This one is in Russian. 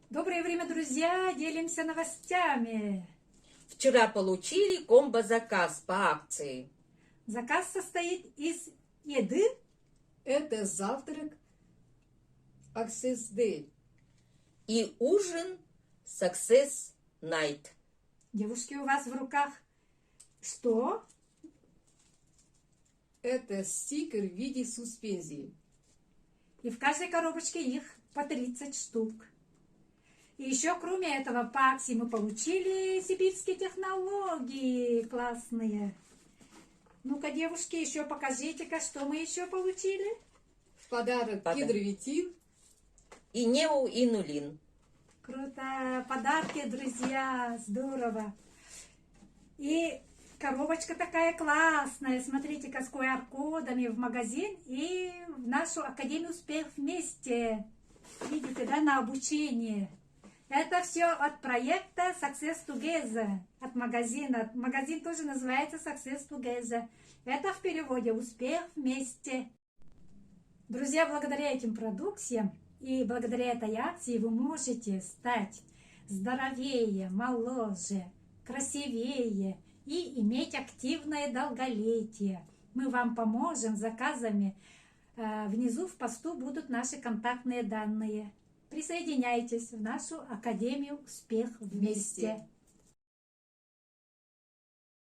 Доброе время, друзья! Делимся новостями. Вчера получили комбо-заказ по акции. Заказ состоит из еды, Это завтрак Access Day. И ужин Success Night. девушки, у вас в руках что? Это стикер в виде суспензии. И в каждой коробочке их по 30 штук. И еще, кроме этого, по акции мы получили сибирские технологии классные. Ну-ка, девушки, еще покажите-ка, что мы еще получили. В подарок гидровитин. И неоинулин. Круто! Подарки, друзья! Здорово! И коробочка такая классная. Смотрите-ка, с QR-кодами в магазин и в нашу Академию Успех вместе. Видите, да, на обучение. Это все от проекта Success Together, от магазина. Магазин тоже называется Success Together. Это в переводе «Успех вместе». Друзья, благодаря этим продукциям и благодаря этой акции вы можете стать здоровее, моложе, красивее и иметь активное долголетие. Мы вам поможем с заказами. Внизу в посту будут наши контактные данные. Присоединяйтесь в нашу Академию Успех вместе.